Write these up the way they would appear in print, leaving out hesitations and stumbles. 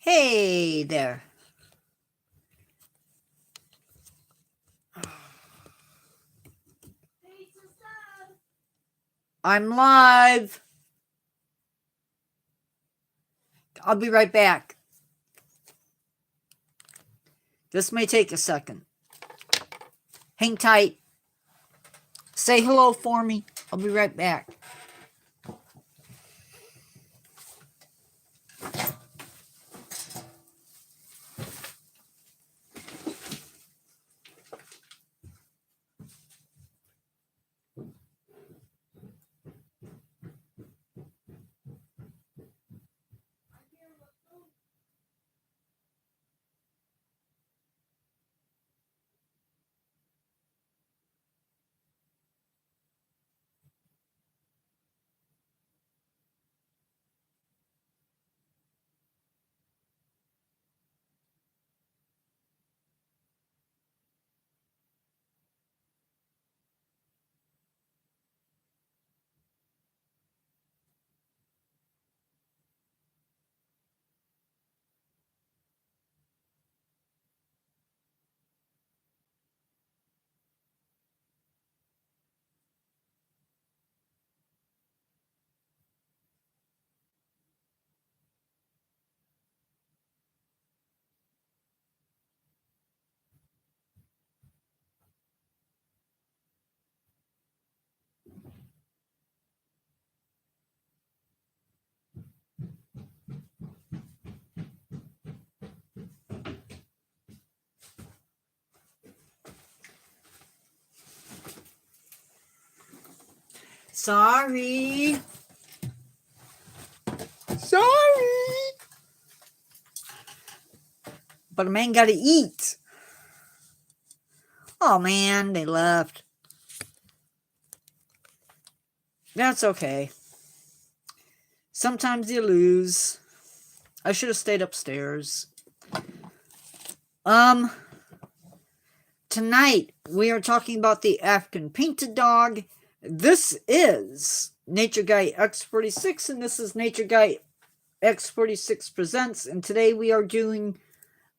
Hey there. I'm live. I'll be right back. This may take a second. Hang tight. Say hello for me. I'll be right back. Sorry. But a man gotta eat. Oh man, they left. That's okay. Sometimes you lose. I should have stayed upstairs. Tonight we are talking about the African painted dog. This is Nature Guy X46, and this is Nature Guy X46 Presents, and today we are doing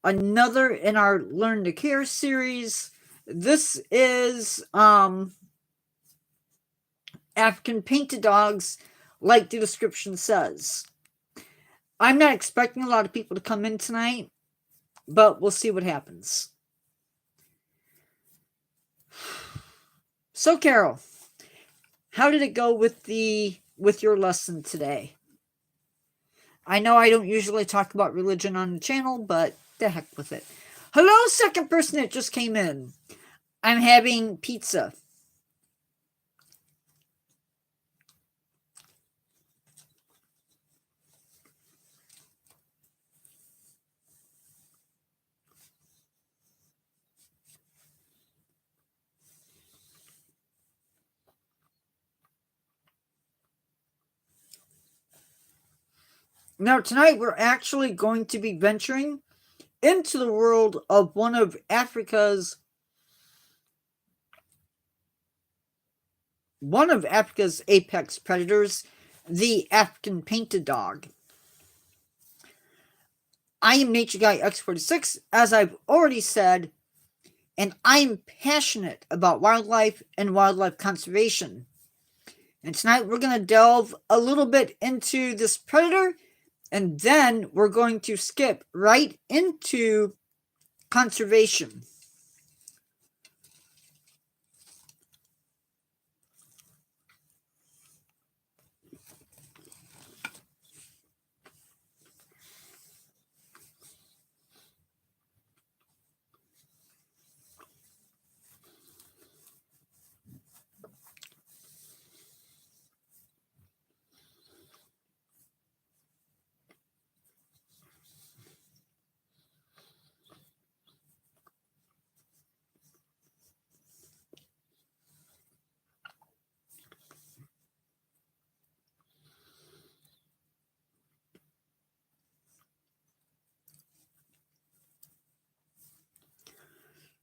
another in our Learn to Care series. This is African painted dogs, like the description says. I'm not expecting a lot of people to come in tonight, but we'll see what happens. So, Carol, how did it go with your lesson today? I know I don't usually talk about religion on the channel, but the heck with it. Hello, second person that just came in. I'm having pizza. Now, tonight we're actually going to be venturing into the world of one of Africa's apex predators, the African painted dog. I am Nature Guy X46, as I've already said, and I'm passionate about wildlife and wildlife conservation. And tonight we're going to delve a little bit into this predator, and then we're going to skip right into conservation.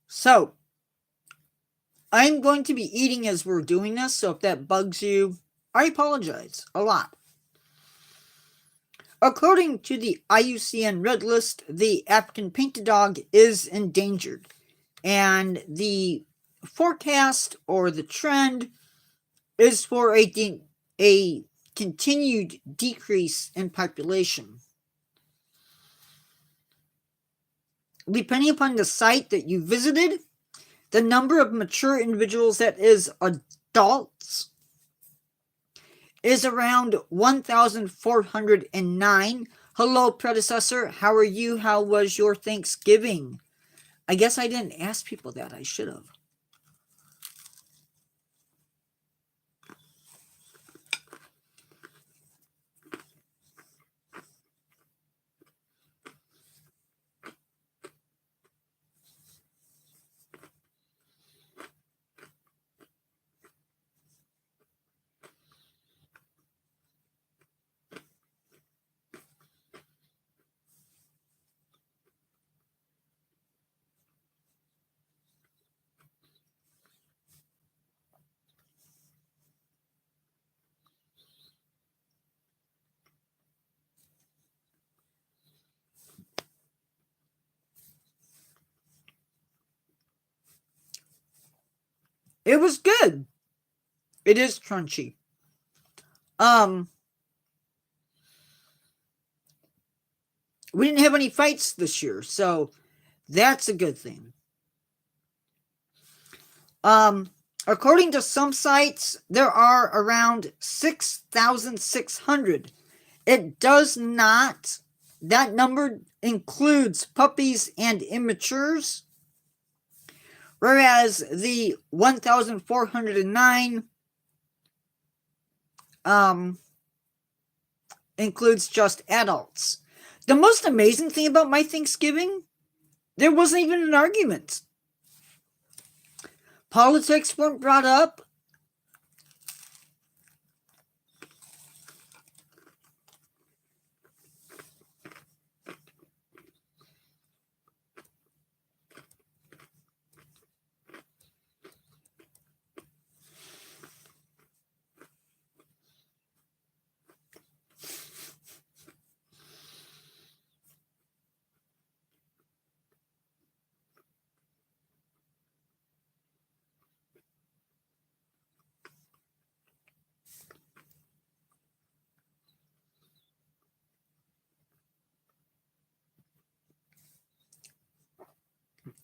So, I'm going to be eating as we're doing this, so if that bugs you, I apologize a lot. According to the IUCN Red List, the African painted dog is endangered. And the forecast or the trend is for a continued decrease in population. Depending upon the site that you visited, the number of mature individuals that is adults is around 1,409. Hello, predecessor. How are you? How was your Thanksgiving? I guess I didn't ask people that. I should have. It was good. It is crunchy. We didn't have any fights this year, so that's a good thing. According to some sites, there are around 6,600. It does not, that number includes puppies and immatures, whereas the 1,409 includes just adults. The most amazing thing about my Thanksgiving, there wasn't even an argument. Politics weren't brought up.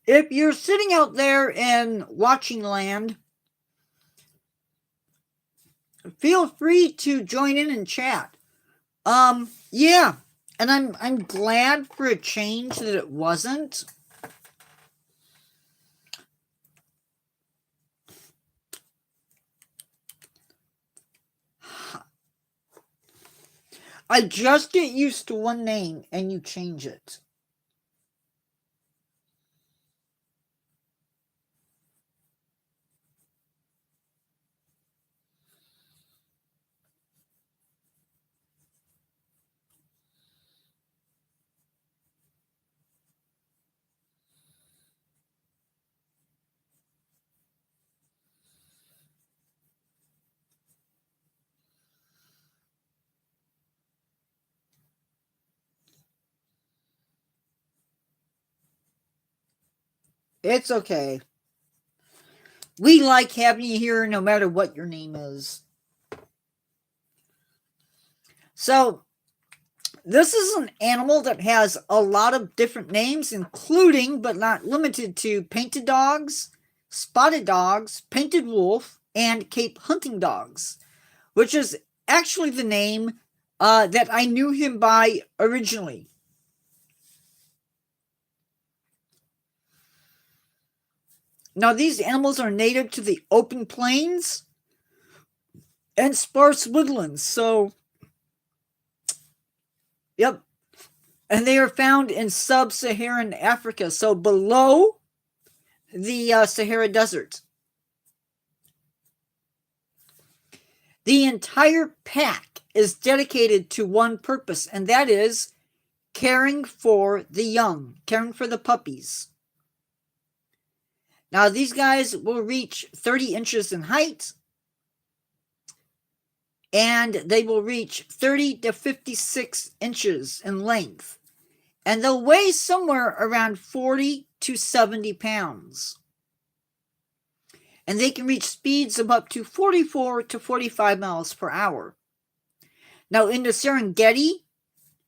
If you're sitting out there in watching land, feel free to join in and chat. Yeah, and I'm glad for a change that it wasn't. I just get used to one name and you change it. It's okay. We like having you here no matter what your name is. So, this is an animal that has a lot of different names, including but not limited to painted dogs, spotted dogs, painted wolf, and Cape hunting dogs, which is actually the name that I knew him by originally. Now, these animals are native to the open plains and sparse woodlands, so, yep. And they are found in sub-Saharan Africa, so below the Sahara Desert. The entire pack is dedicated to one purpose, and that is caring for the young, caring for the puppies. Now, these guys will reach 30 inches in height, and they will reach 30 to 56 inches in length, and they'll weigh somewhere around 40 to 70 pounds. And they can reach speeds of up to 44 to 45 miles per hour. Now, in the Serengeti,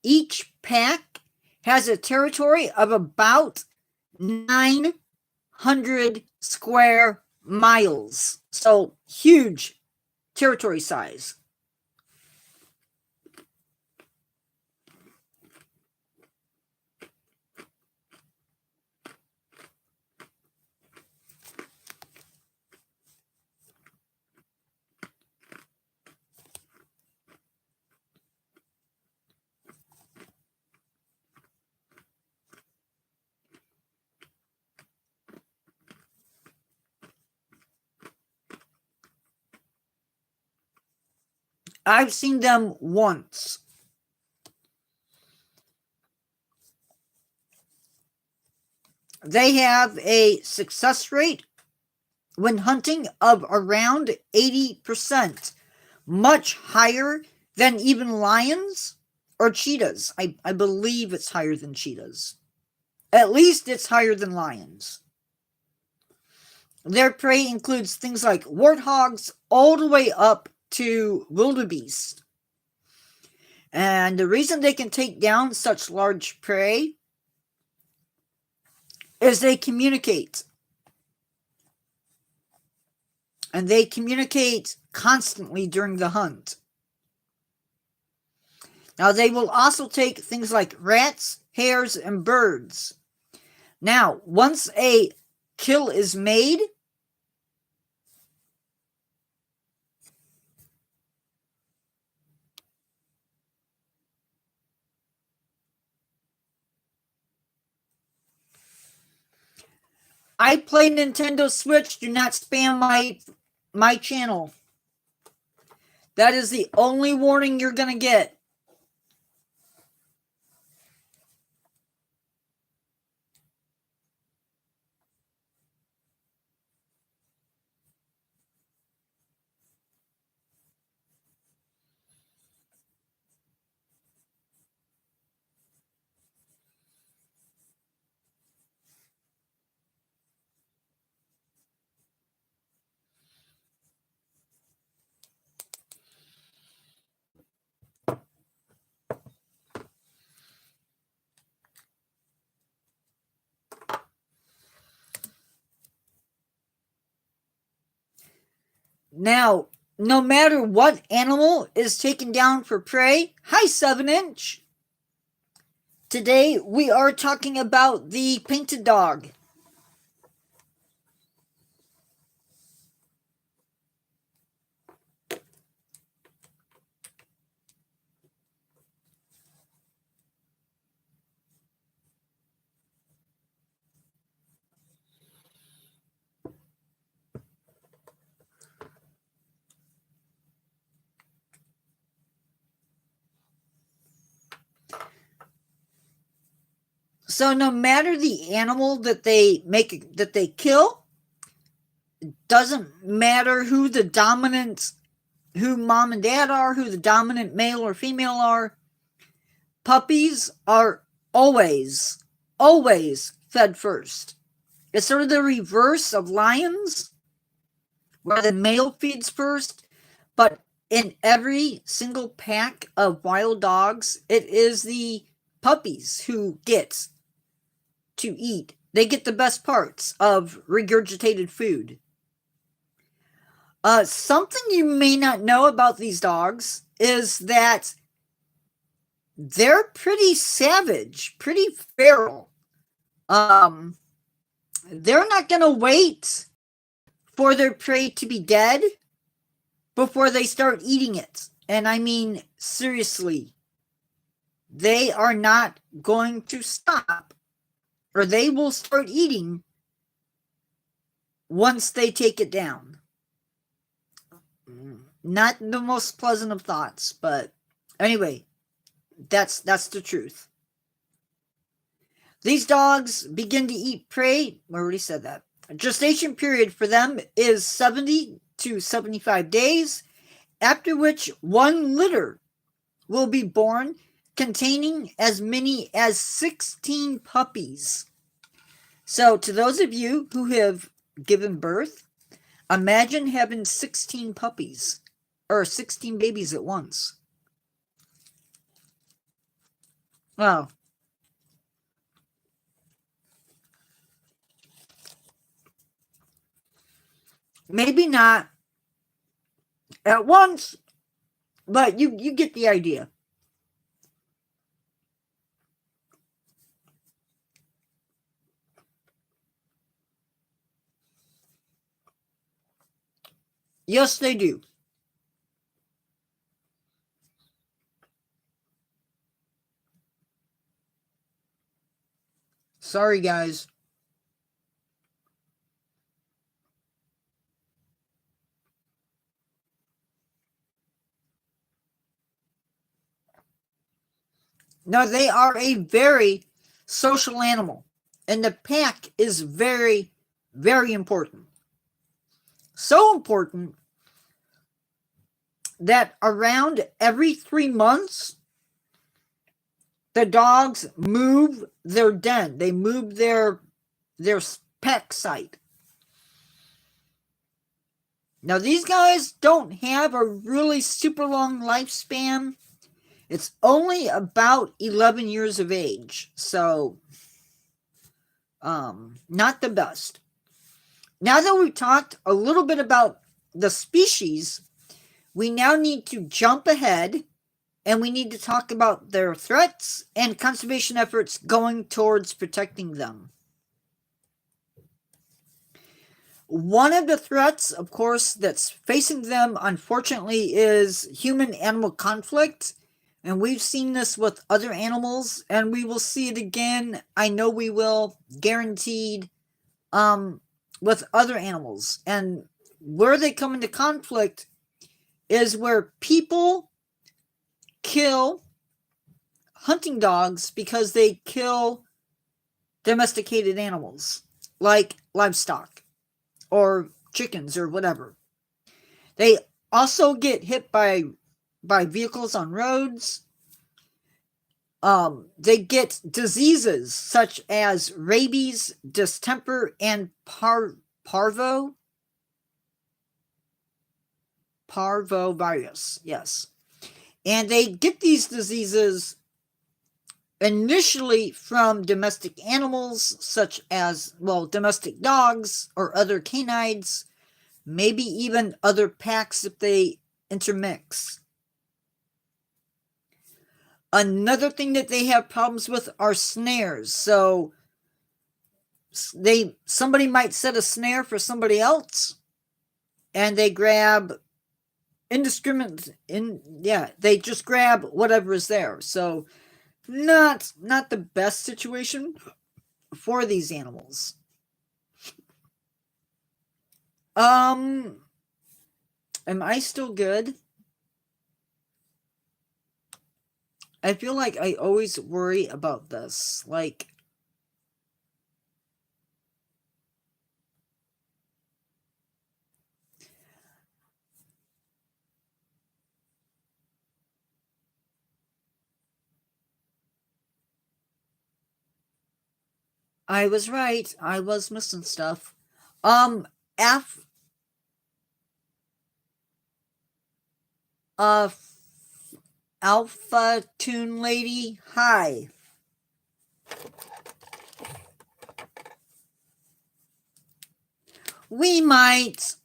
each pack has a territory of about 900 square miles. So, huge territory size. I've seen them once. They have a success rate when hunting of around 80%, much higher than even lions or cheetahs. I believe it's higher than cheetahs. At least it's higher than lions. Their prey includes things like warthogs all the way up to wildebeest. And the reason they can take down such large prey is they communicate. And they communicate constantly during the hunt. Now, they will also take things like rats, hares, and birds. Now, once a kill is made, I play Nintendo Switch. Do not spam my channel. That is the only warning you're going to get. Now, no matter what animal is taken down for prey, hi 7-inch. Today we are talking about the painted dog. So no matter the animal that they kill, it doesn't matter who mom and dad are, who the dominant male or female are. Puppies are always fed first. It's sort of the reverse of lions, where the male feeds first, but in every single pack of wild dogs, it is the puppies who get to eat. They get the best parts of regurgitated food. Something you may not know about these dogs is that they're pretty savage, pretty feral. They're not going to wait for their prey to be dead before they start eating it. And I mean, seriously, they are not going to stop, or they will start eating once they take it down. Not the most pleasant of thoughts, but anyway, that's the truth. These dogs begin to eat prey. I already said that. Gestation period for them is 70 to 75 days, after which one litter will be born containing as many as 16 puppies. So, to those of you who have given birth, imagine having 16 puppies or 16 babies at once. Well, maybe not at once, but you get the idea. Yes, they do. Sorry, guys. No, they are a very social animal, and the pack is very, very important. So important that around every 3 months, the dogs move their den. They move their pack site. Now, these guys don't have a really super long lifespan. It's only about 11 years of age, so not the best. Now that we've talked a little bit about the species, we now need to jump ahead and we need to talk about their threats and conservation efforts going towards protecting them. One of the threats, of course, that's facing them, unfortunately, is human-animal conflict. And we've seen this with other animals, and we will see it again. I know we will, guaranteed, with other animals. And where they come into conflict is where people kill hunting dogs because they kill domesticated animals, like livestock or chickens or whatever. They also get hit by vehicles on roads. They get diseases such as rabies, distemper, and parvovirus. Yes. And they get these diseases initially from domestic animals such as, well, domestic dogs or other canines, maybe even other packs if they intermix. Another thing that they have problems with are snares. So somebody might set a snare for somebody else and they grab they just grab whatever is there. So not the best situation for these animals. Am I still good? I feel like I always worry about this. Like, I was right. I was missing stuff. Alpha Toon Lady, hi. We might.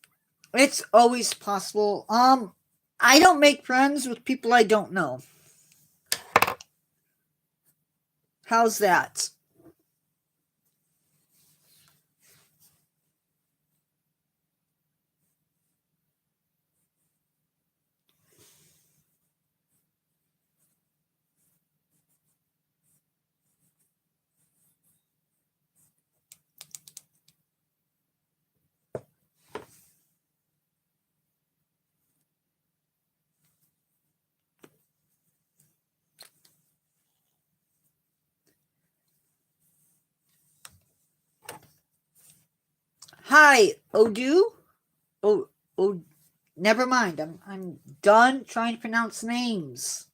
It's always possible. I don't make friends with people I don't know. How's that? Hi, Odu? Oh, Never mind. I'm done trying to pronounce names.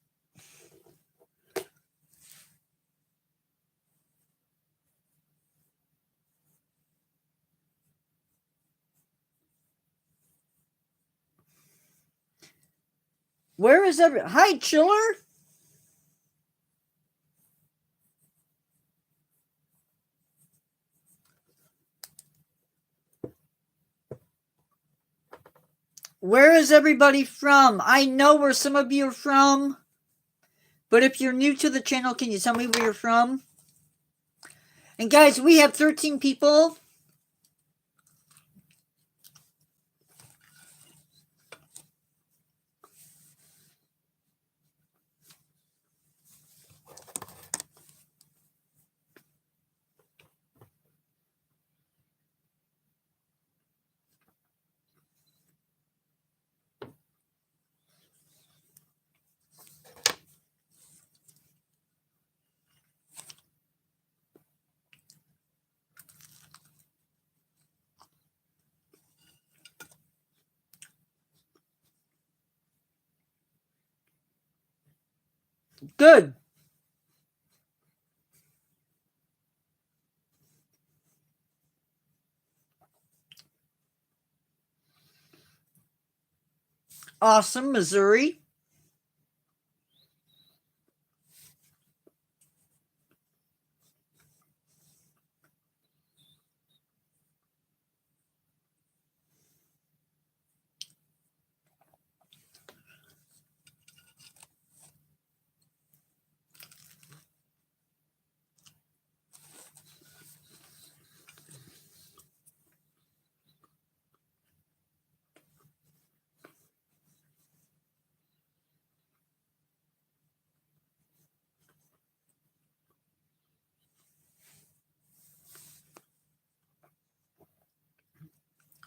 Where is every... Hi, Chiller. Where is everybody from? I know where some of you are from, but if you're new to the channel, can you tell me where you're from? And guys, we have 13 people. Good. Awesome, Missouri.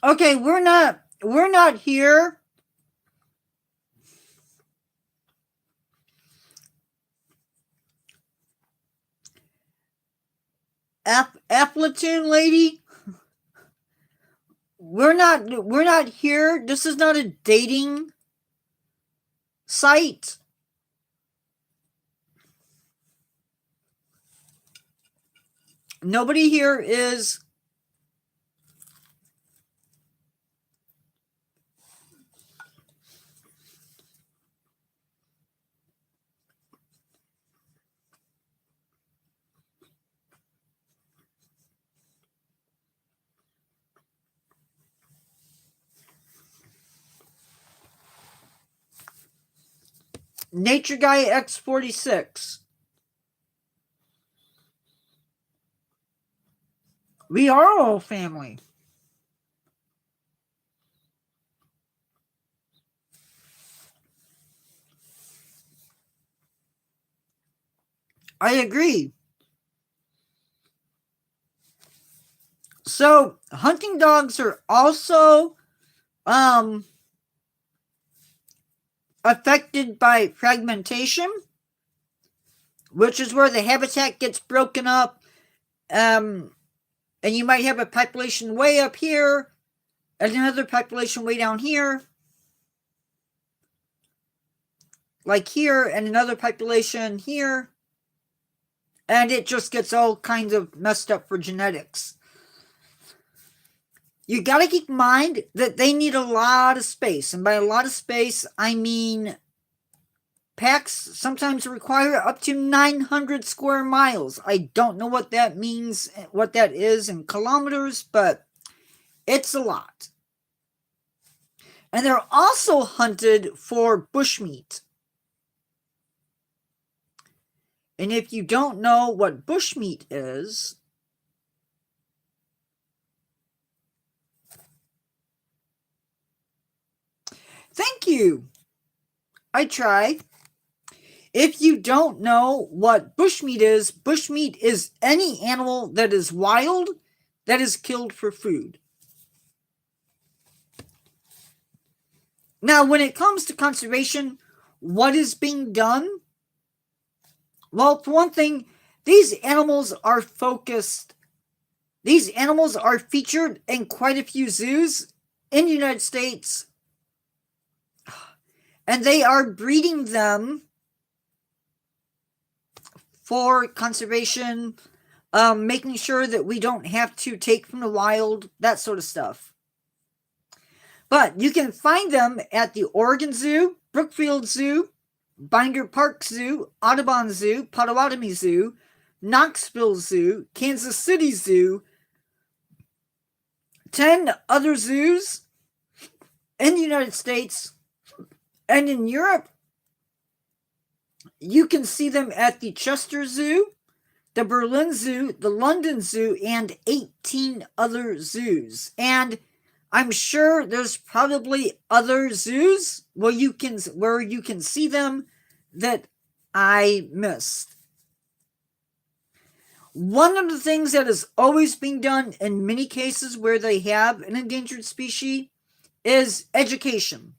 Okay, we're not here. Appletoon lady. We're not here. This is not a dating site. Nobody here is... Nature Guy X46. We are all family. I agree. So, hunting dogs are also affected by fragmentation, which is where the habitat gets broken up, and you might have a population way up here and another population way down here, like here, and another population here, and it just gets all kinds of messed up for genetics. You got to keep in mind that they need a lot of space, and by a lot of space, I mean packs sometimes require up to 900 square miles. I don't know what that means, what that is in kilometers, but it's a lot. And they're also hunted for bushmeat. And if you don't know what bushmeat is, thank you. I try. If you don't know what bushmeat is any animal that is wild that is killed for food. Now, when it comes to conservation, what is being done? Well, for one thing, these animals are focused. These animals are featured in quite a few zoos in the United States And they are breeding them for conservation, making sure that we don't have to take from the wild, that sort of stuff. But you can find them at the Oregon Zoo, Brookfield Zoo, Binder Park Zoo, Audubon Zoo, Potawatomi Zoo, Knoxville Zoo, Kansas City Zoo, 10 other zoos in the United States, and in Europe. You can see them at the Chester Zoo, the Berlin Zoo, the London Zoo, and 18 other zoos. And I'm sure there's probably other zoos where you can see them that I missed. One of the things that is always being done in many cases where they have an endangered species is education.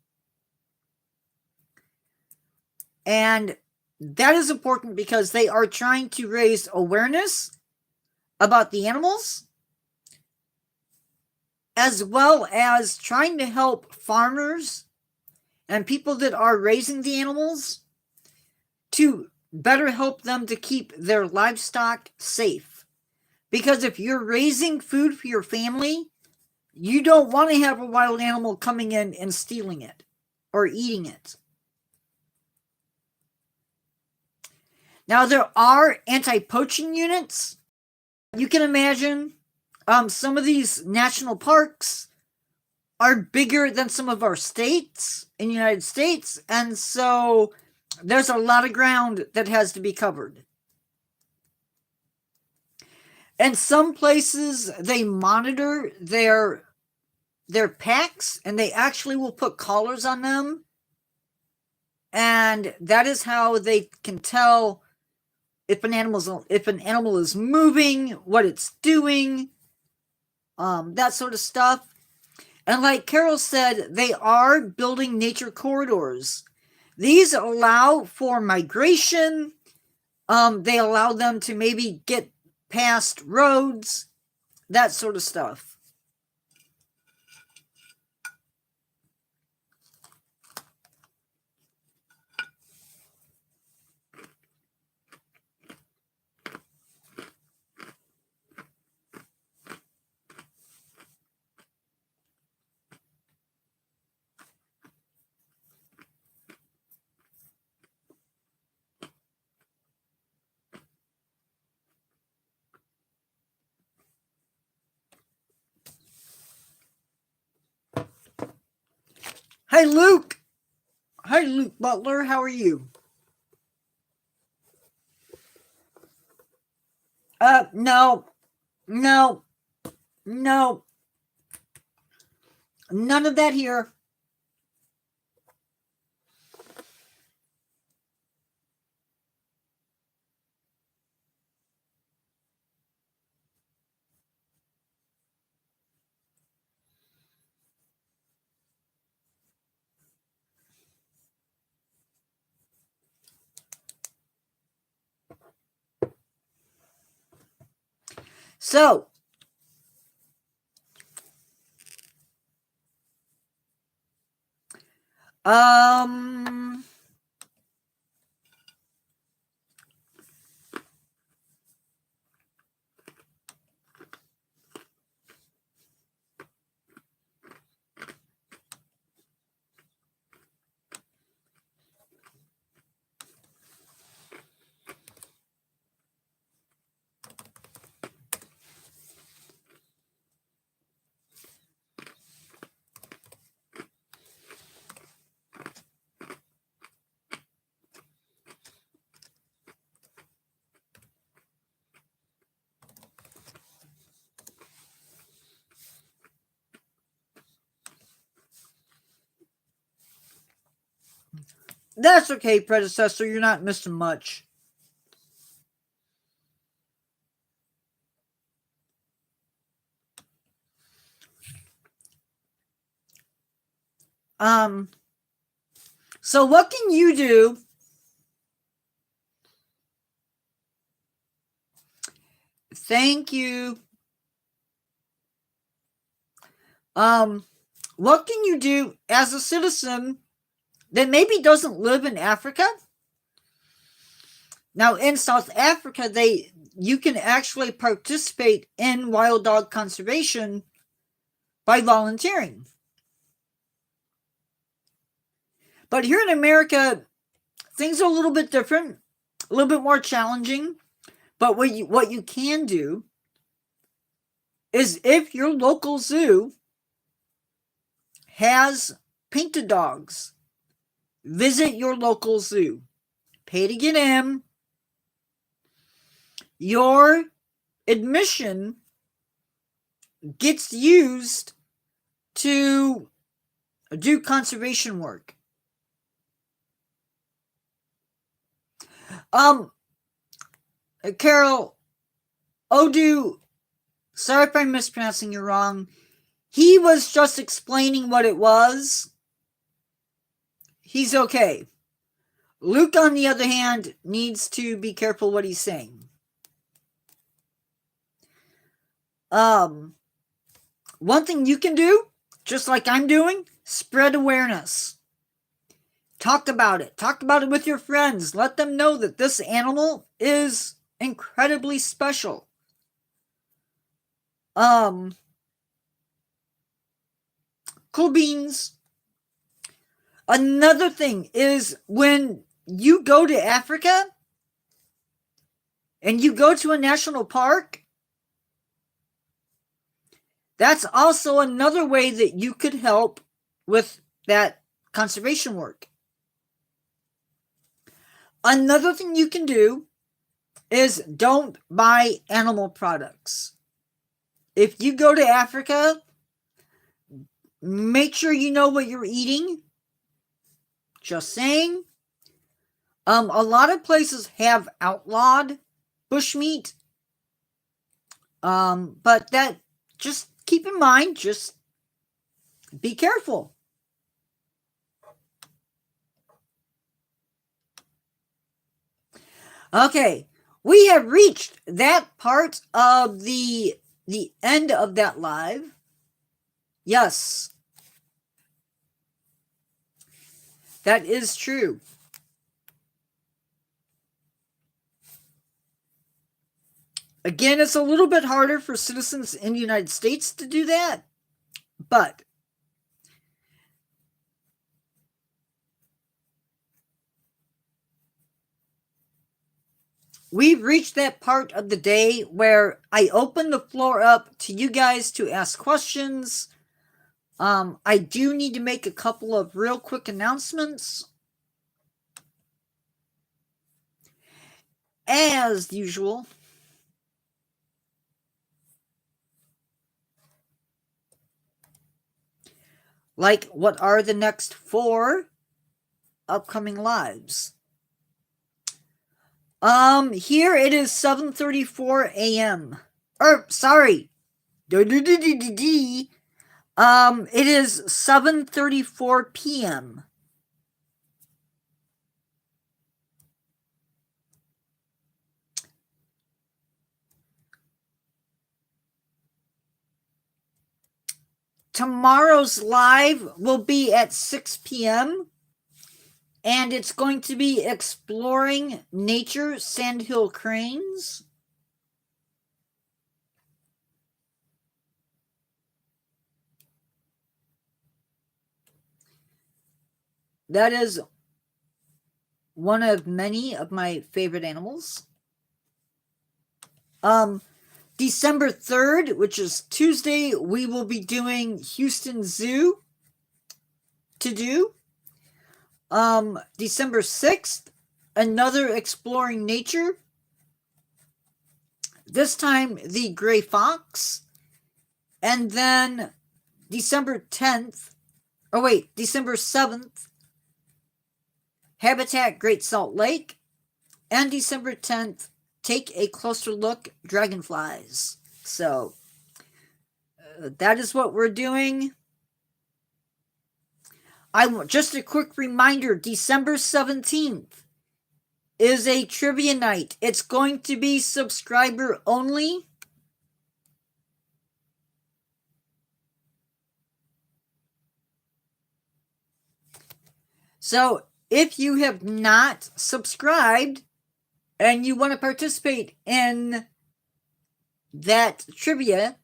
And that is important because they are trying to raise awareness about the animals, as well as trying to help farmers and people that are raising the animals to better help them to keep their livestock safe. Because if you're raising food for your family, you don't want to have a wild animal coming in and stealing it or eating it. Now, there are anti-poaching units. You can imagine some of these national parks are bigger than some of our states in the United States, and so there's a lot of ground that has to be covered. And some places, they monitor their packs, and they actually will put collars on them, and that is how they can tell if an animal is moving, what it's doing, that sort of stuff. And like Carol said, they are building nature corridors. These allow for migration. They allow them to maybe get past roads, that sort of stuff. Hi, Luke. Hi, Luke Butler. How are you? No. None of that here. So, that's okay, predecessor. You're not missing much. So what can you do? Thank you. What can you do as a citizen that maybe doesn't live in Africa. Now, in South Africa, you can actually participate in wild dog conservation by volunteering. But here in America, things are a little bit different, a little bit more challenging. But what you can do is, if your local zoo has painted dogs, visit your local zoo. Pay to get in. Your admission gets used to do conservation work. Carol Odu, sorry if I'm mispronouncing you wrong. He was just explaining what it was. He's okay. Luke, on the other hand, needs to be careful what he's saying. One thing you can do, just like I'm doing, spread awareness. Talk about it. Talk about it with your friends. Let them know that this animal is incredibly special. Cool beans. Another thing is, when you go to Africa and you go to a national park, that's also another way that you could help with that conservation work. Another thing you can do is don't buy animal products. If you go to Africa, make sure you know what you're eating. Just saying. A lot of places have outlawed bushmeat. But that, just keep in mind, just be careful. Okay, we have reached that part of the end of that live. Yes, that is true. Again, it's a little bit harder for citizens in the United States to do that, but we've reached that part of the day where I open the floor up to you guys to ask questions. I do need to make a couple of real quick announcements. As usual, like, what are the next 4 upcoming lives? Here it is 7:34 a.m. Sorry. It is 7:34 p.m. Tomorrow's live will be at 6 p.m. and it's going to be exploring nature sandhill cranes. That is one of many of my favorite animals. December 3rd, which is Tuesday, we will be doing Houston Zoo to do. December 6th, another exploring nature. This time, the gray fox. And then December 7th, Habitat Great Salt Lake. And December 10th, take a closer look, dragonflies. So, that is what we're doing. Just a quick reminder, December 17th is a trivia night. It's going to be subscriber only. So if you have not subscribed and you want to participate in that trivia,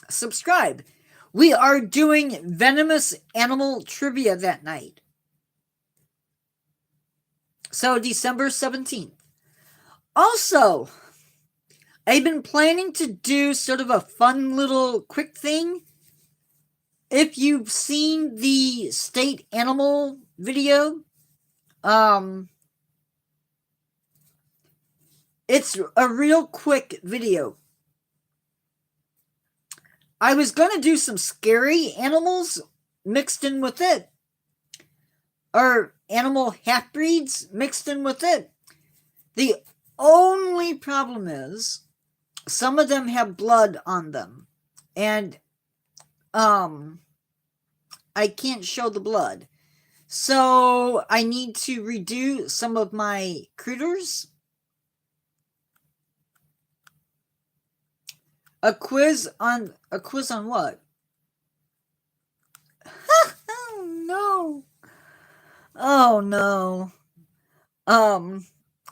subscribe. We are doing venomous animal trivia that night. So December 17th. Also, I've been planning to do sort of a fun little quick thing. If you've seen the state animal video, it's a real quick video. I was going to do some scary animals mixed in with it, or animal half-breeds mixed in with it. The only problem is some of them have blood on them, and I can't show the blood. So I need to redo some of my critters. A quiz on what? Oh no. Oh no.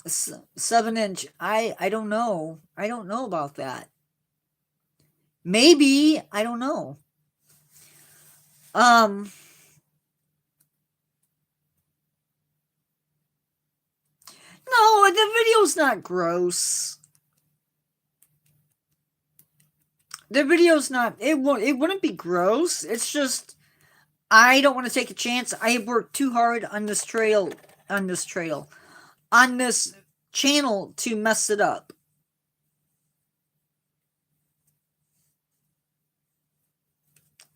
7-inch. I don't know. I don't know about that. Maybe, I don't know. No, the video's not gross. The video's not, it wouldn't be gross. It's just, I don't want to take a chance. I have worked too hard on this channel to mess it up.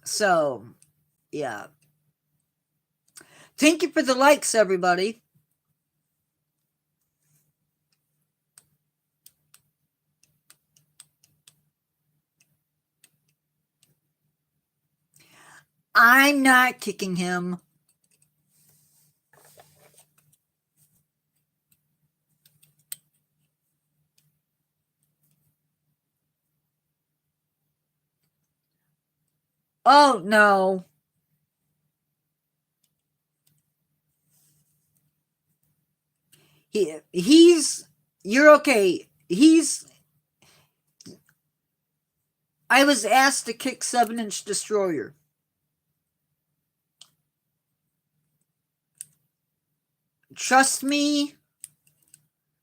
So, yeah. Thank you for the likes, everybody. I'm not kicking him. Oh, no. You're okay. I was asked to kick 7-inch Destroyer. Trust me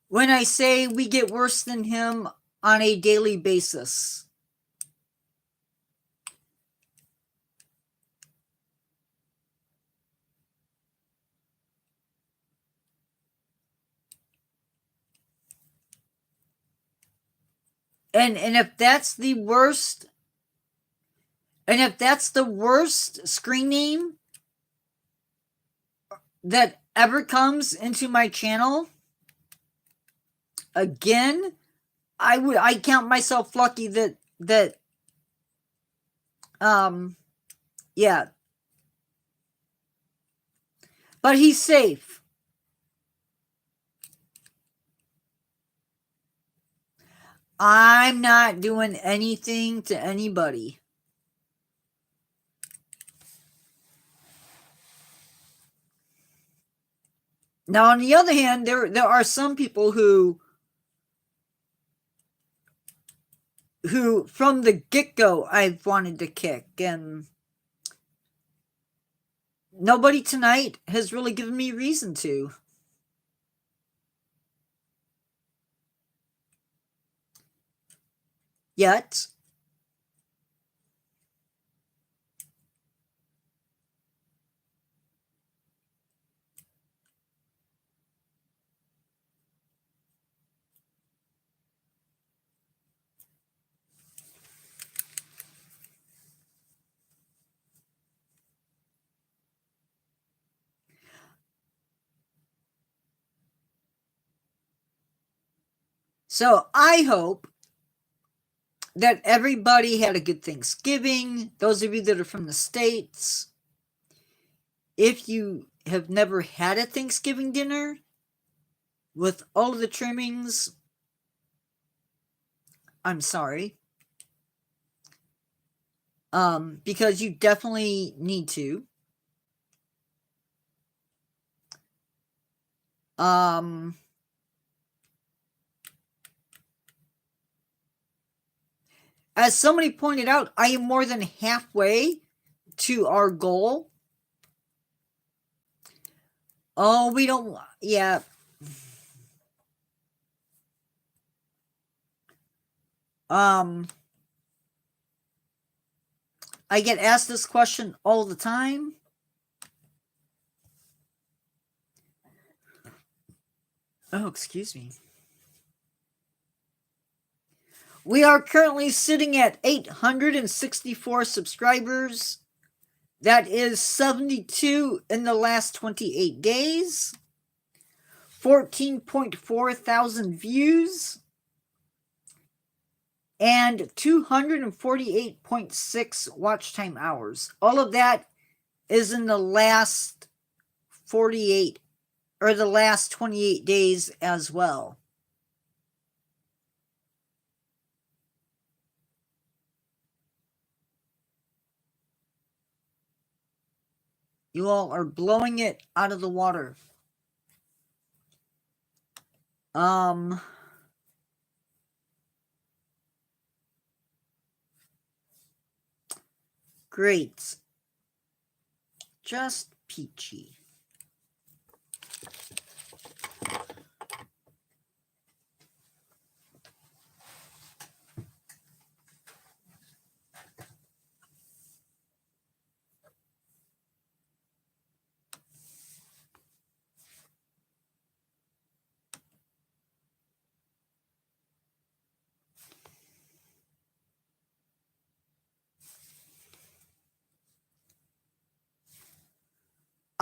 when I say we get worse than him on a daily basis. And if that's the worst, screen name that ever comes into my channel, again, I count myself lucky that yeah. But he's safe. I'm not doing anything to anybody. Now, on the other hand, there are some people who from the get-go I've wanted to kick, and nobody tonight has really given me reason to. Yet. So I hope that everybody had a good Thanksgiving. Those of you that are from the States, if you have never had a Thanksgiving dinner with all of the trimmings, I'm sorry. Because you definitely need to. As somebody pointed out, I am more than halfway to our goal. Oh, we don't, yeah. I get asked this question all the time. Oh, excuse me. We are currently sitting at 864 subscribers. That is 72 in the last 28 days. 14.4 thousand views. And 248.6 watch time hours. All of that is in the last 48 or the last 28 days as well. You all are blowing it out of the water. Great. Just peachy.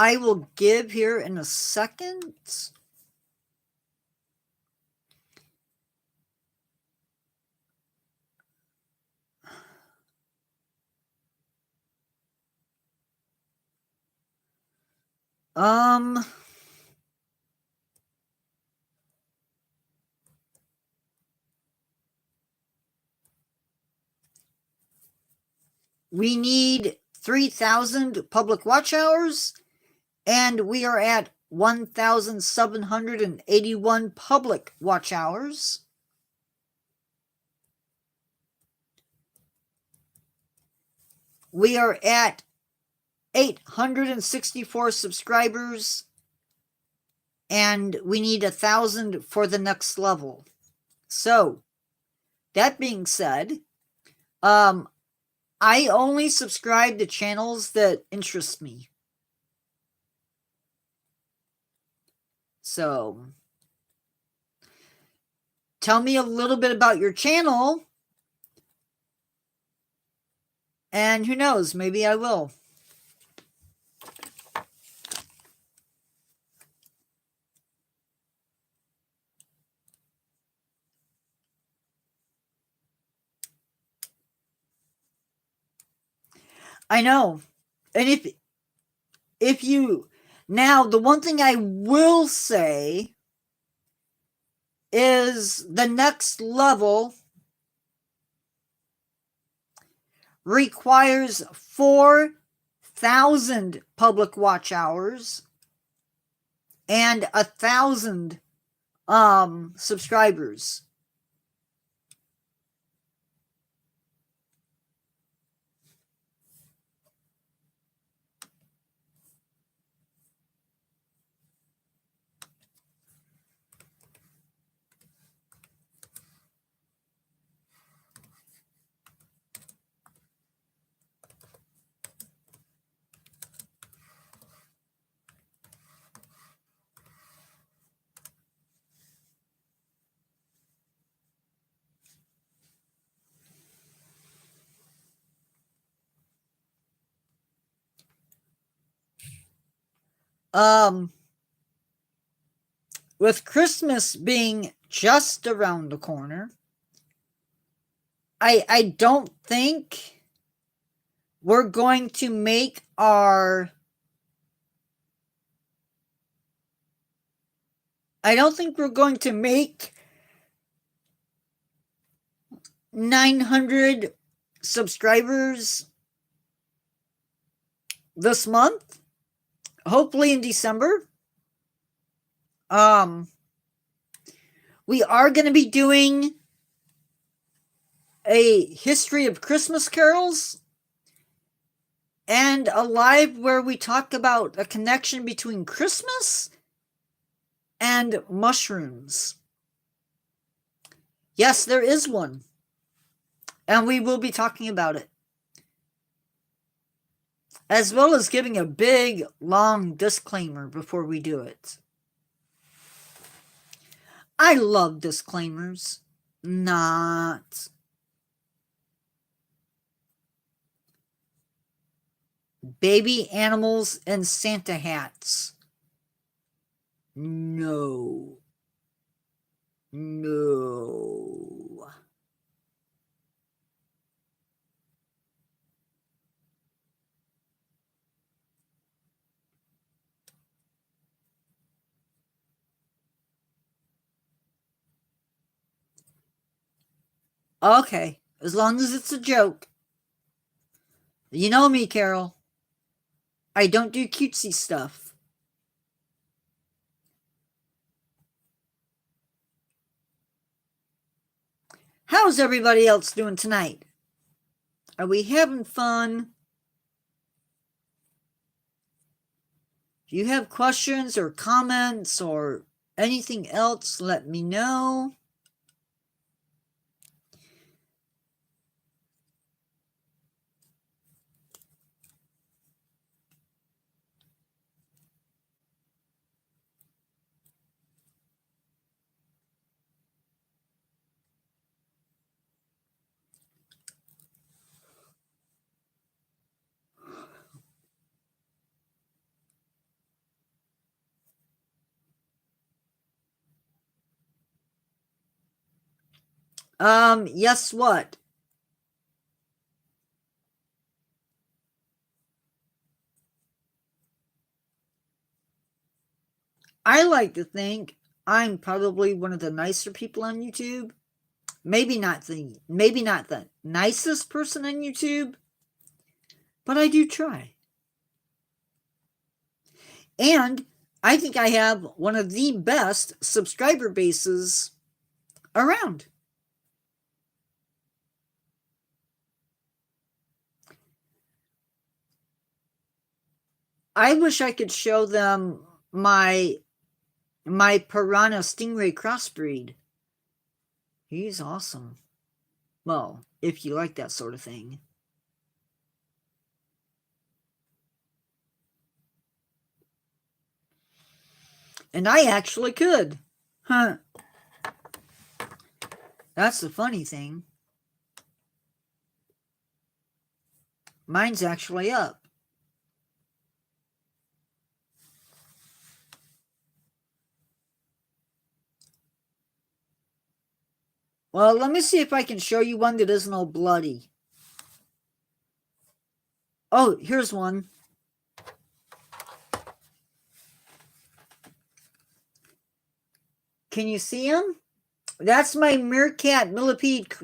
I will give here in a second. We need 3,000 public watch hours, and we are at 1,781 public watch hours. We are at 864 subscribers, and we need 1,000 for the next level. So, that being said, I only subscribe to channels that interest me. So, tell me a little bit about your channel, and who knows, maybe I will. I know. And if you, now the one thing I will say is the next level requires 4,000 public watch hours and 1,000 subscribers. With Christmas being just around the corner, I don't think we're going to make our, I don't think we're going to make 900 subscribers this month. Hopefully in December. We are going to be doing a history of Christmas carols and a live where we talk about a connection between Christmas and mushrooms. Yes, there is one. And we will be talking about it. As well as giving a big, long disclaimer before we do it. I love disclaimers. Not. Baby animals and Santa hats. No. No. Okay, as long as it's a joke. You know me, Carol. I don't do cutesy stuff. How's everybody else doing tonight? Are we having fun? If you have questions or comments or anything else, let me know. Yes, what? I like to think I'm probably one of the nicer people on YouTube. Maybe not the nicest person on YouTube, but I do try. And I think I have one of the best subscriber bases around. I wish I could show them my Piranha Stingray crossbreed. He's awesome. Well, if you like that sort of thing. And I actually could. Huh. That's the funny thing. Mine's actually up. Well, let me see if I can show you one that isn't all bloody. Oh, here's one. Can you see him? That's my meerkat millipede.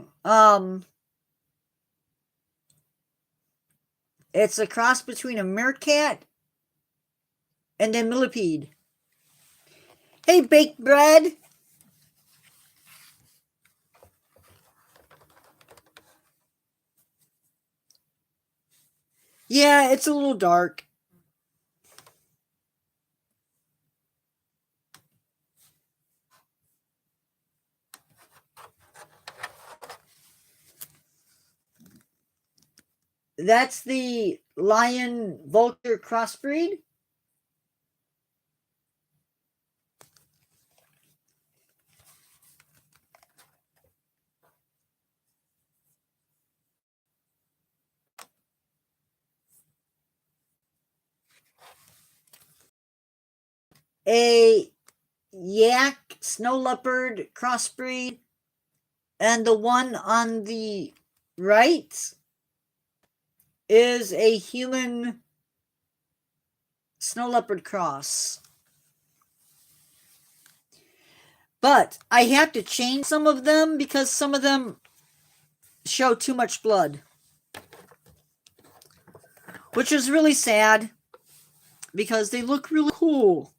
It's a cross between a meerkat and a millipede. Hey, baked bread. Yeah, it's a little dark. That's the lion vulture crossbreed. A yak snow leopard crossbreed, and the one on the right is a human snow leopard cross. But I have to change some of them because some of them show too much blood, which is really sad because they look really cool.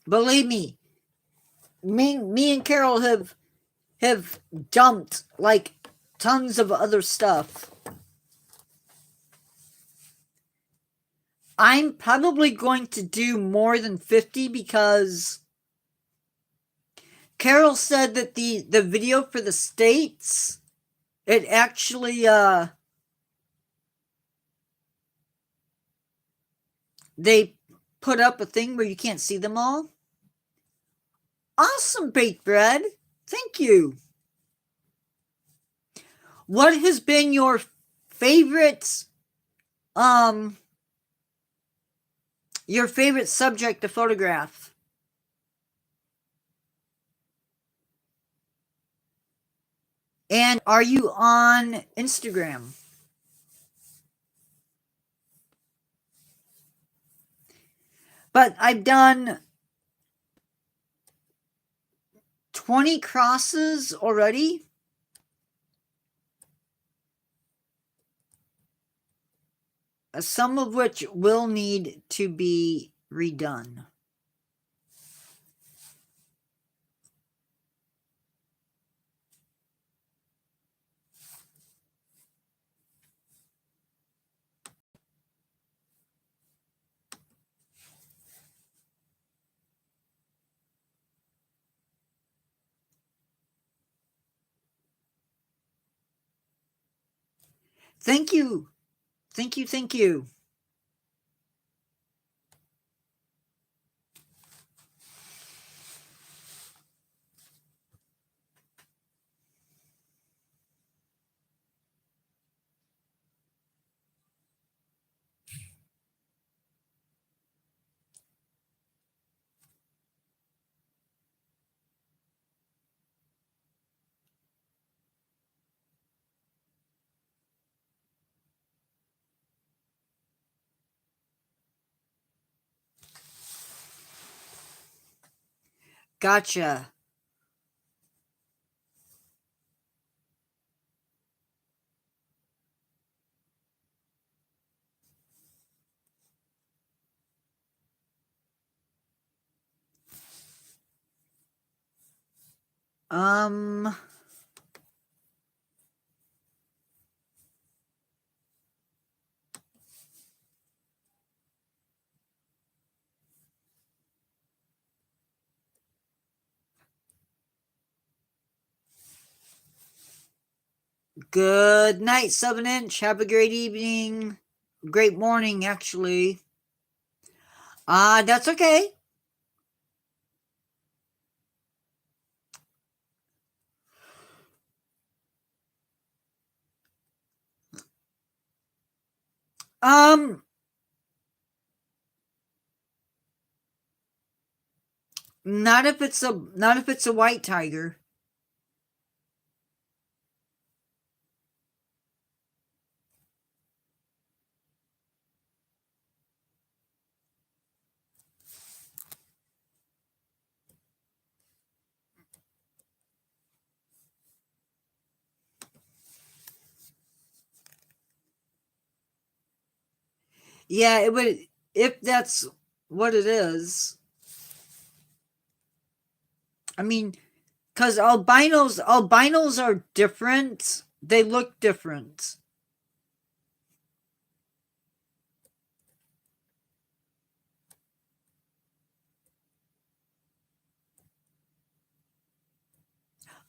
Believe me, me and Carol have dumped like tons of other stuff. I'm probably going to do more than 50 because Carol said that the video for the states, it actually they put up a thing where you can't see them all. Awesome, baked bread. Thank you. What has been your favorite subject to photograph? And are you on Instagram? But I've done 20 crosses already. Some of which will need to be redone. Thank you. Thank you. Thank you. Gotcha. Good night, 7-inch. Have a great evening. Great morning, actually. That's okay. Not if it's a white tiger. Yeah, it would, if that's what it is. I mean, because albinos are different. They look different.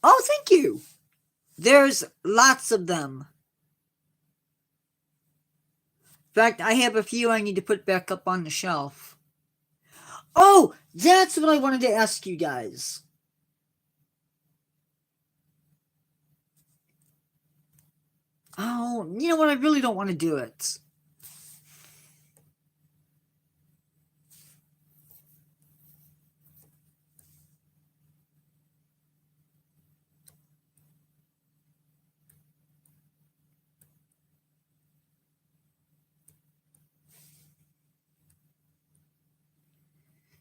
Oh, thank you. There's lots of them. In fact, I have a few I need to put back up on the shelf. Oh, that's what I wanted to ask you guys. Oh, you know what? I really don't want to do it.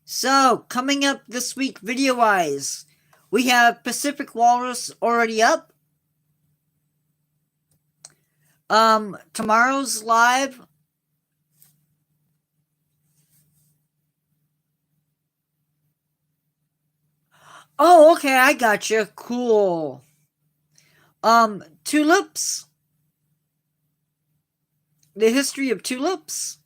So, coming up this week, video-wise, we have Pacific Walrus already up. Tomorrow's live. Oh, okay, I gotcha. Cool. Tulips. The history of tulips.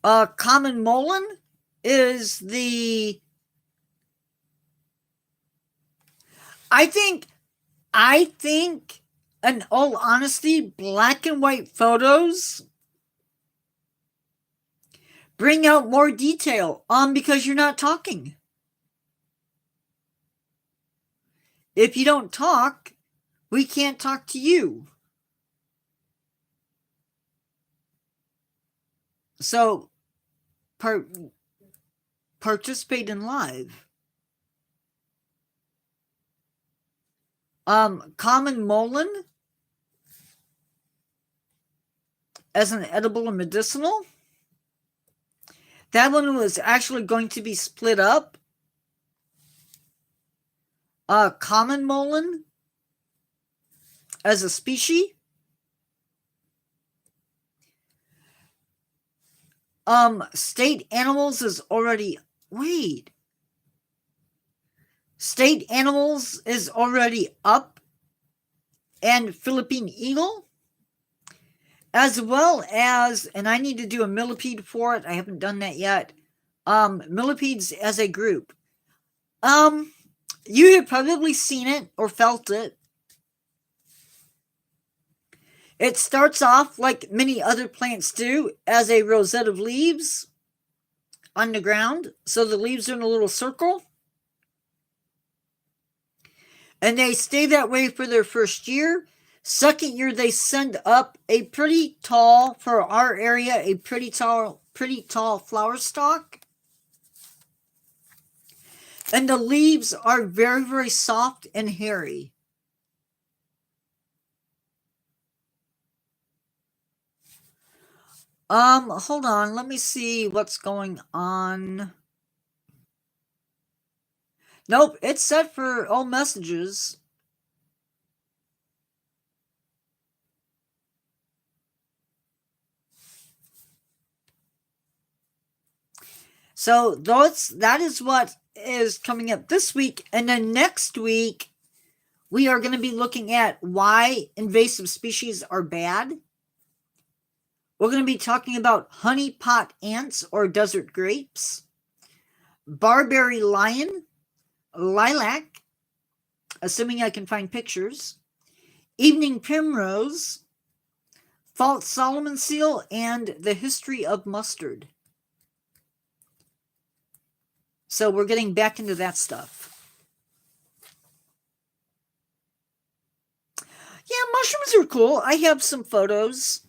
Common mullein is the. I think, in all honesty, black and white photos bring out more detail. Because you're not talking. If you don't talk, we can't talk to you. So, participate in live. Common mullein as an edible and medicinal. That one was actually going to be split up. Common mullein as a species. State animals is already. Wait. State animals is already up. And Philippine eagle. As well as, and I need to do a millipede for it. I haven't done that yet. Millipedes as a group. You have probably seen it or felt it. It starts off like many other plants do as a rosette of leaves on the ground. So the leaves are in a little circle. And they stay that way for their first year. Second year, they send up a pretty tall, for our area, a pretty tall flower stalk. And the leaves are very, very soft and hairy. Hold on. Let me see what's going on. Nope, it's set for all messages. So that is what is coming up this week. And then next week, we are going to be looking at why invasive species are bad. We're going to be talking about honeypot ants or desert grapes, barberry lion, lilac, assuming I can find pictures, evening primrose, false Solomon seal, and the history of mustard. So we're getting back into that stuff. Yeah, mushrooms are cool. I have some photos.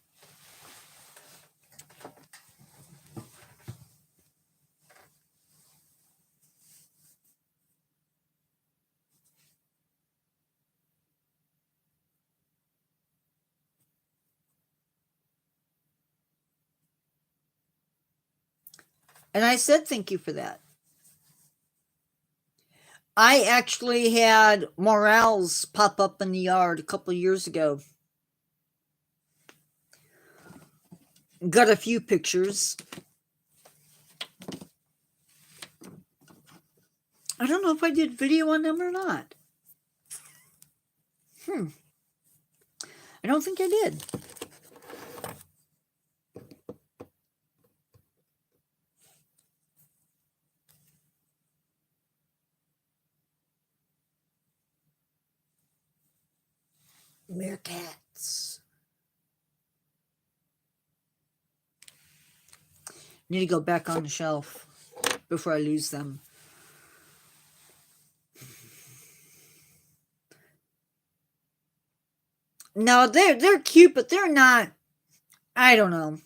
And I said thank you for that. I actually had morels pop up in the yard a couple of years ago. Got a few pictures. I don't know if I did video on them or not. I don't think I did. Meerkats. Need to go back on the shelf before I lose them. No, they're cute, but they're not. I don't know.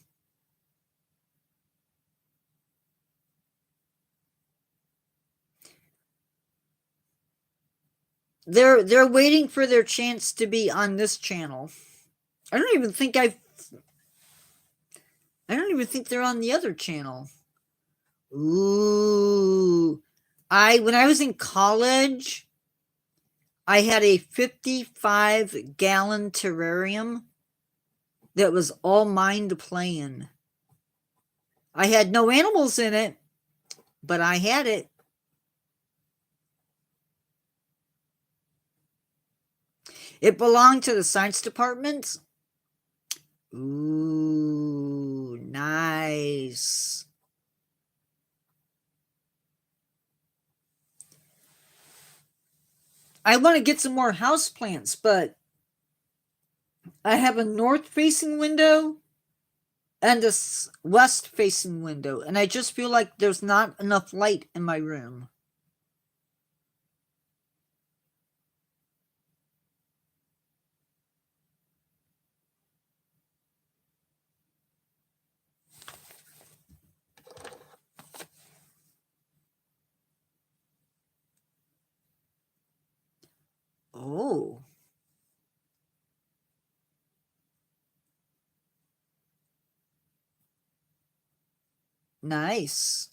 They're waiting for their chance to be on this channel. I don't even think they're on the other channel. Ooh. When I was in college, I had a 55-gallon terrarium that was all mine to play in. I had no animals in it, but I had it. It belonged to the science department. Ooh, nice. I want to get some more house plants, but I have a north facing window and a west facing window, and I just feel like there's not enough light in my room. Oh, nice.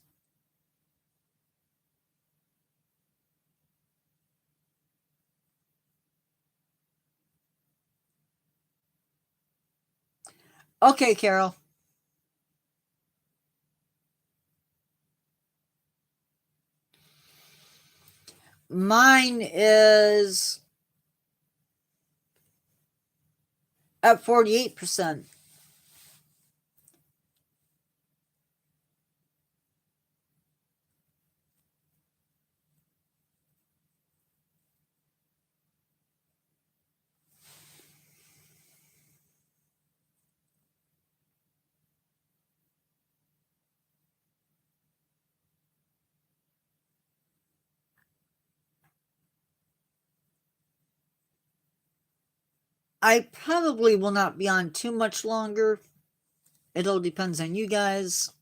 Okay, Carol. Mine is at 48%. I probably will not be on too much longer. It all depends on you guys.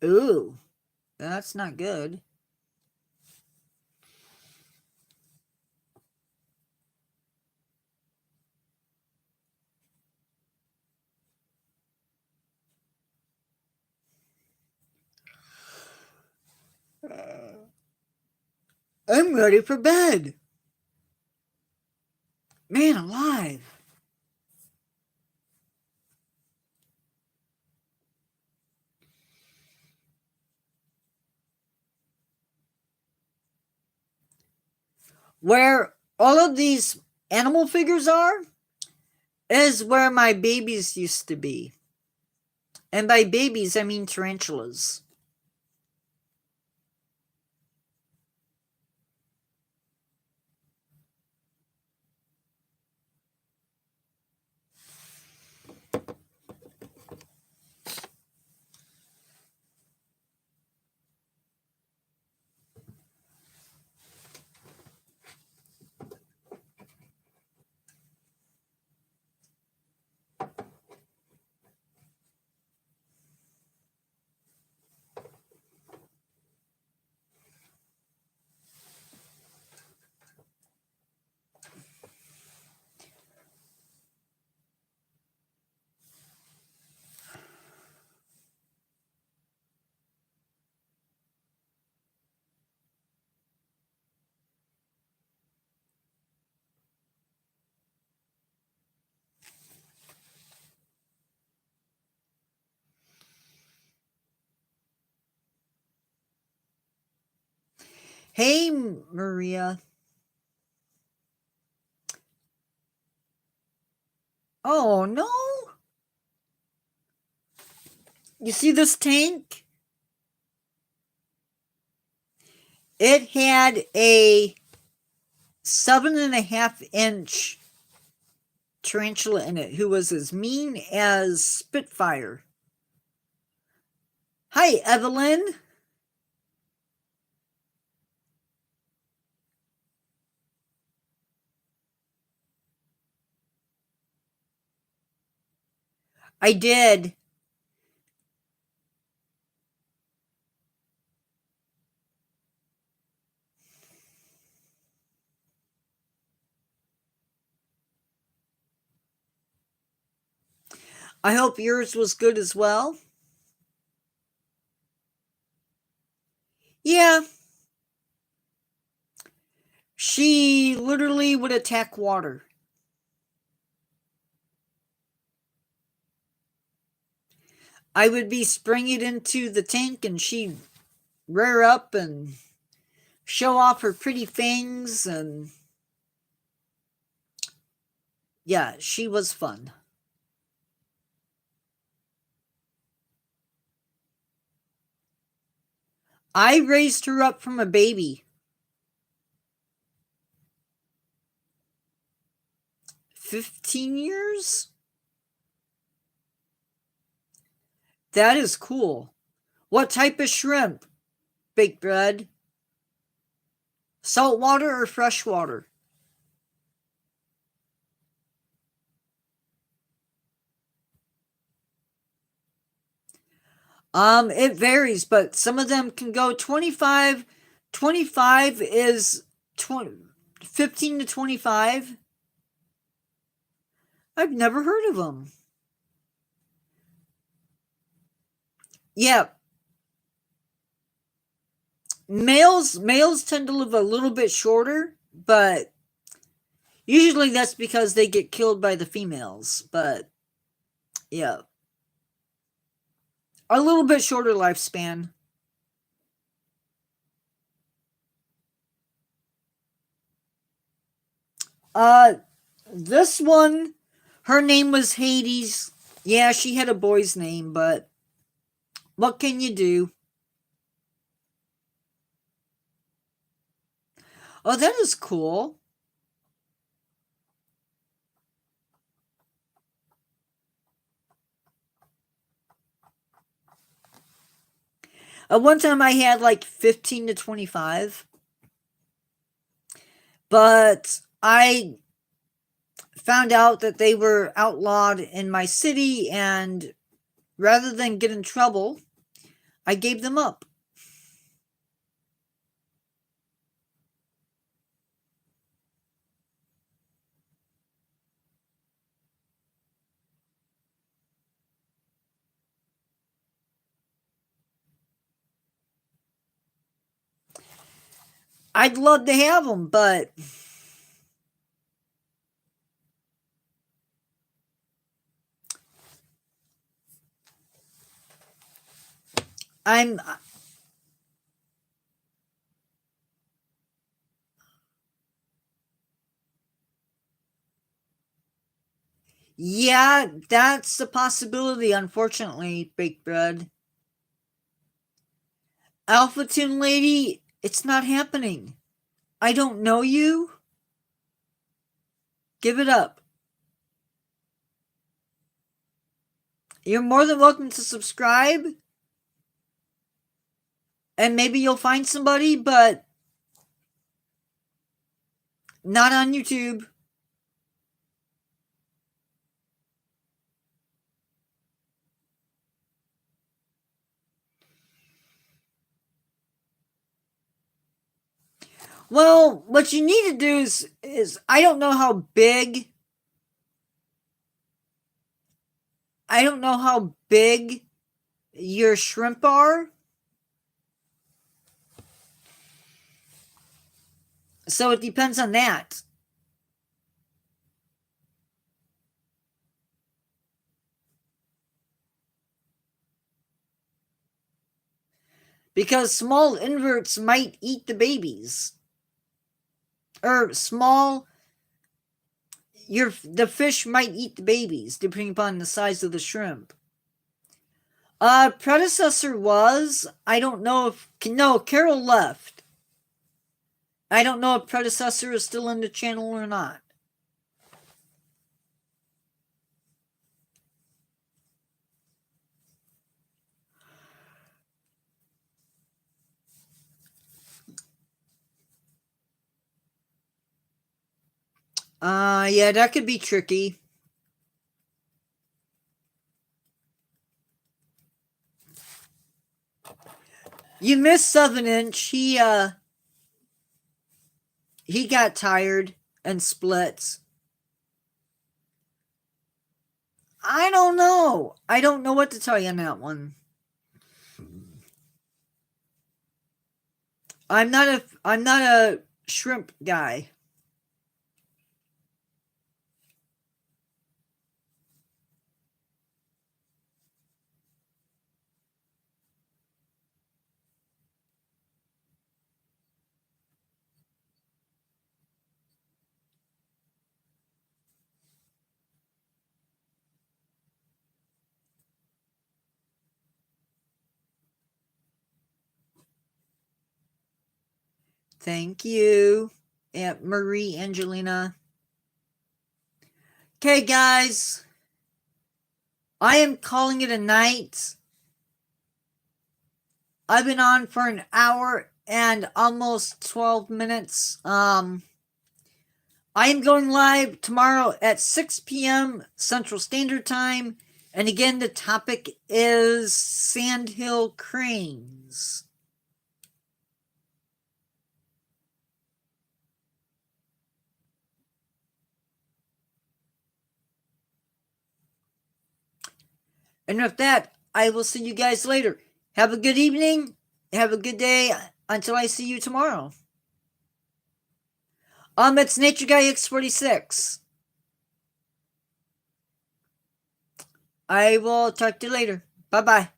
Ooh, that's not good. I'm ready for bed. Man alive. Where all of these animal figures are is where my babies used to be. And by babies, I mean tarantulas. Hey, Maria. Oh, no. You see this tank? It had a 7.5 inch tarantula in it who was as mean as Spitfire. Hi, Evelyn. I did. I hope yours was good as well. Yeah, she literally would attack water. I would be spraying it into the tank and she'd rear up and show off her pretty fangs, and yeah, she was fun. I raised her up from a baby. 15 years? That is cool. What type of shrimp? Baked bread? Saltwater or freshwater? It varies, but some of them can go 25. 25 is 20, 15 to 25. I've never heard of them. Yeah, males tend to live a little bit shorter, but usually that's because they get killed by the females. But yeah, a little bit shorter lifespan. Uh, this one, her name was Hades. Yeah, she had a boy's name, but what can you do? Oh, that is cool. One time I had like 15 to 25, but I found out that they were outlawed in my city, and rather than get in trouble, I gave them up. I'd love to have them, but I'm yeah, that's a possibility, unfortunately, baked bread. Alpha Toon Lady, it's not happening. I don't know you. Give it up. You're more than welcome to subscribe, and maybe you'll find somebody, but not on YouTube. Well, what you need to do is I don't know how big your shrimp are. So it depends on that. Because small inverts might eat the babies. Or small the fish might eat the babies, depending upon the size of the shrimp. Predecessor was, I don't know if, no, Carol left. I don't know if predecessor is still in the channel or not. Yeah, that could be tricky. You missed 7-inch. He got tired and splits. I don't know. I don't know what to tell you on that one. I'm not a shrimp guy. Thank you, Aunt Marie Angelina. Okay, guys. I am calling it a night. I've been on for an hour and almost 12 minutes. I am going live tomorrow at 6 p.m. Central Standard Time. And again, the topic is sandhill cranes. And with that, I will see you guys later. Have a good evening. Have a good day until I see you tomorrow. It's Nature Guy X46. I will talk to you later. Bye-bye.